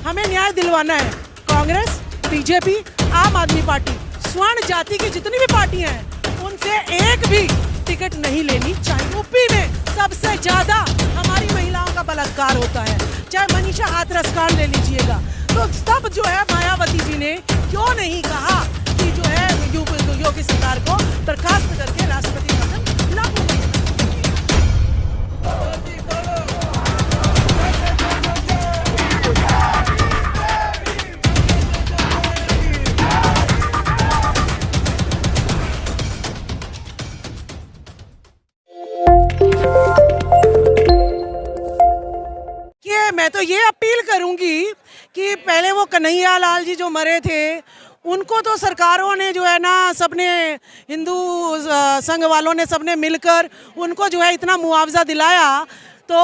हमें न्याय दिलवाना है। कांग्रेस, बीजेपी, आम आदमी पार्टी, स्वर्ण जाति की जितनी भी पार्टियां हैं उनसे एक भी टिकट नहीं लेनी चाहिए। यूपी में सबसे ज्यादा हमारी महिलाओं का बलात्कार होता है, चाहे मनीषा हाथरस कांड ले लीजिएगा। तो तब जो है मायावती जी ने क्यों नहीं कहा कि जो है योगी सरकार को बर्खास्त करके राष्ट्रपति शासन लागू किया। मैं तो ये अपील करूंगी कि पहले वो कन्हैया लाल जी जो मरे थे उनको तो सरकारों ने जो है ना, सबने हिंदू संघ वालों ने सबने मिलकर उनको जो है इतना मुआवजा दिलाया। तो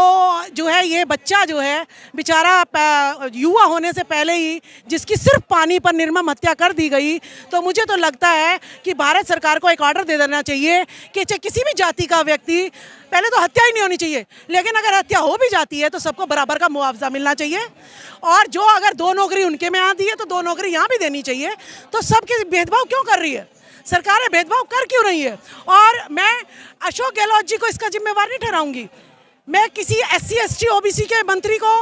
जो है ये बच्चा जो है बेचारा युवा होने से पहले ही जिसकी सिर्फ पानी पर निर्मम हत्या कर दी गई, तो मुझे तो लगता है कि भारत सरकार को एक ऑर्डर दे देना चाहिए कि चाहे किसी भी जाति का व्यक्ति, पहले तो हत्या ही नहीं होनी चाहिए, लेकिन अगर हत्या हो भी जाती है तो सबको बराबर का मुआवजा मिलना चाहिए। और जो अगर 2 नौकरी उनके में आती है तो 2 नौकरी यहाँ भी देनी चाहिए। तो सबके भेदभाव क्यों कर रही है सरकारें, भेदभाव कर क्यों रही है? और मैं अशोक गहलोत जी को इसका जिम्मेवार नहीं ठहराऊंगी, मैं किसी SC ST OBC के मंत्री को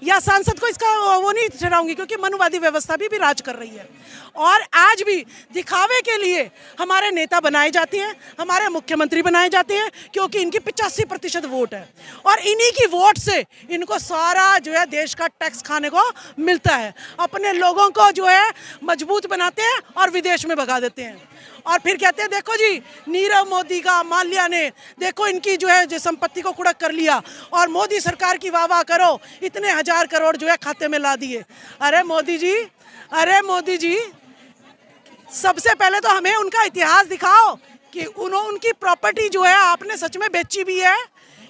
या सांसद को इसका वो नहीं ठहराऊंगी, क्योंकि मनुवादी व्यवस्था भी राज कर रही है। और आज भी दिखावे के लिए हमारे नेता बनाए जाते हैं, हमारे मुख्यमंत्री बनाए जाते हैं, क्योंकि इनकी 85% वोट है और इन्हीं की वोट से इनको सारा जो है देश का टैक्स खाने को मिलता है। अपने लोगों को जो है मजबूत बनाते हैं और विदेश में भगा देते हैं। और फिर कहते हैं देखो जी, नीरव मोदी का, माल्या ने देखो इनकी जो है जो संपत्ति को कुड़क कर लिया और मोदी सरकार की वाह वाह करो, इतने 1000 करोड़ जो है खाते में ला दिए। अरे मोदी जी, सबसे पहले तो हमें उनका इतिहास दिखाओ कि उनकी प्रॉपर्टी जो है आपने सच में बेची भी है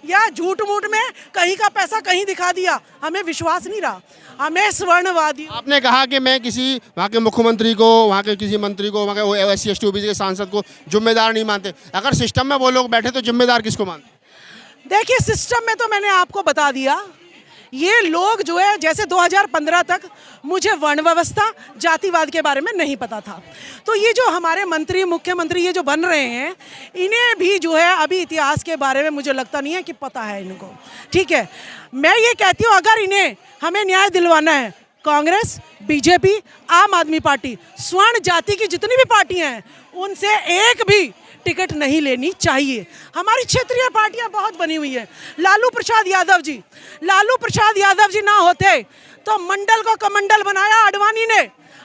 या झूठ मूठ में कहीं का पैसा कहीं दिखा दिया। हमें विश्वास नहीं रहा, हमें स्वर्णवादी। आपने कहा कि मैं किसी वहाँ के मुख्यमंत्री को, वहाँ के किसी मंत्री को, वहाँ के SC ST OBC के सांसद को जिम्मेदार नहीं मानते। अगर सिस्टम में वो लोग बैठे तो जिम्मेदार किसको मानते? देखिए, सिस्टम में तो मैंने आपको बता दिया, ये लोग जो है जैसे 2015 तक मुझे वर्ण व्यवस्था, जातिवाद के बारे में नहीं पता था। तो ये जो हमारे मंत्री, मुख्यमंत्री ये जो बन रहे हैं, इन्हें भी जो है अभी इतिहास के बारे में मुझे लगता नहीं है कि पता है इनको। ठीक है, मैं ये कहती हूँ अगर इन्हें हमें न्याय दिलवाना है, कांग्रेस, बीजेपी, आम आदमी पार्टी, स्वर्ण जाति की जितनी भी पार्टियां हैं उनसे एक भी टिकट नहीं लेनी चाहिए। हमारी क्षेत्रीय पार्टियां बहुत बनी हुई है। लालू प्रसाद यादव जी ना होते तो मंडल को कमंडल बनाया अडवाणी ने,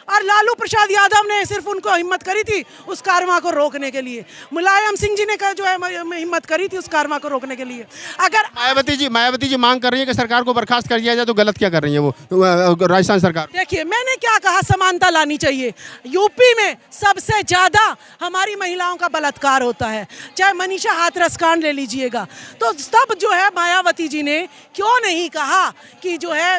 और लालू प्रसाद यादव ने सिर्फ उनको हिम्मत करी थी उस कारवां को रोकने के लिए। मुलायम सिंह जी ने जो है हिम्मत करी थी उस कारवां को रोकने के लिए। अगर मायावती जी मांग कर रही है कि सरकार को बर्खास्त कर दिया जाए, तो गलत क्या कर रही है वो राजस्थान सरकार? देखिए, मैंने क्या कहा, समानता लानी चाहिए। यूपी में सबसे ज्यादा हमारी महिलाओं का बलात्कार होता है, चाहे मनीषा हाथरस कांड ले लीजिएगा। तो तब जो है मायावती जी ने क्यों नहीं कहा कि जो है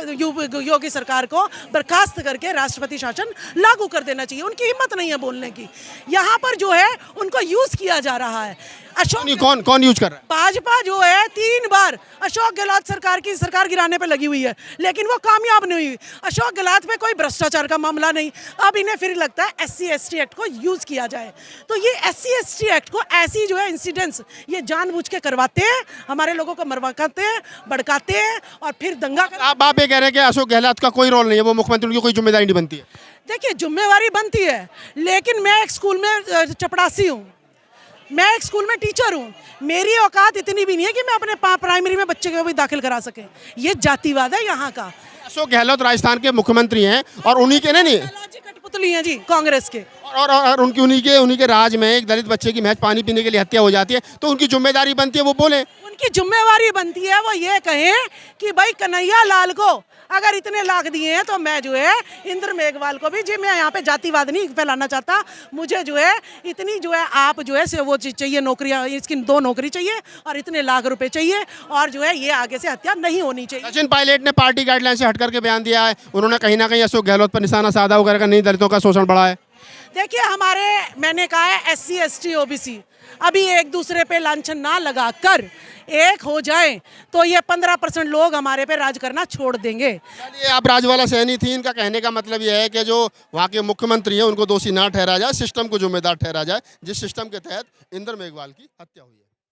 योगी सरकार को बर्खास्त करके राष्ट्रपति शासन लागू कर देना चाहिए? उनकी हिम्मत नहीं है बोलने की। यहाँ पर जो है उनको यूज किया जा रहा है। अशोक कौन यूज कर रहा है? भाजपा जो है 3 बार अशोक गहलोत सरकार गिराने पे लगी हुई है, लेकिन वो कामयाब नहीं हुई। अशोक गहलोत पे कोई भ्रष्टाचार का मामला नहीं। अब इन्हें फिर लगता है SC ST एक्ट को यूज किया जाए। तो ये SC ST एक्ट को ऐसी जो है इंसिडेंट्स ये जानबूझ के करवाते हैं, हमारे लोगों को मरवाते हैं, भड़काते हैं और फिर दंगा। आप ये कह रहे हैं कि अशोक गहलोत का कोई रोल नहीं है, वो मुख्यमंत्री, उनकी कोई जिम्मेदारी नहीं बनती है? देखिए, जिम्मेवारी बनती है, लेकिन मैं एक स्कूल में चपड़ासी हूँ, मैं एक स्कूल में टीचर हूँ। मेरी औकात इतनी भी नहीं है कि मैं अपने प्राइमरी में बच्चे को भी दाखिल करा सके। ये जातिवाद है यहाँ का। अशोक गहलोत राजस्थान के मुख्यमंत्री हैं और उन्हीं के नहीं कठपुतली हैं जी कांग्रेस के, और उन्हीं के राज में एक दलित बच्चे की महज पानी पीने के लिए हत्या हो जाती है, तो उनकी जिम्मेदारी बनती है वो बोले। उनकी जिम्मेवारी बनती है वो ये कहें कि भाई कन्हैया लाल को अगर इतने लाख दिए हैं तो मैं जो है इंद्र मेघवाल को भी, जी मैं यहाँ पे जातिवाद नहीं फैलाना चाहता, मुझे जो है इतनी जो है आप जो है वो चाहिए नौकरियाँ, इसकी 2 नौकरी चाहिए और इतने लाख रुपए चाहिए, और जो है ये आगे से हत्या नहीं होनी चाहिए। सचिन पायलट ने पार्टी गाइडलाइन से हट करके बयान दिया है, उन्होंने कहीं ना कहीं अशोक गहलोत पर निशाना साधा वगैरह का, नहीं दलितों का शोषण बढ़ा है। देखिए हमारे, मैंने कहा है SC ST OBC अभी एक दूसरे पे लांछन ना लगाकर एक हो जाए तो ये 15% लोग हमारे पे राज करना छोड़ देंगे। चलिए, आप राजवाला सहनी थी, इनका कहने का मतलब यह है कि जो वहाँ के मुख्यमंत्री हैं उनको दोषी ना ठहराया जाए, सिस्टम को जिम्मेदार ठहराया जाए, जिस सिस्टम के तहत इंदर मेघवाल की हत्या हुई है।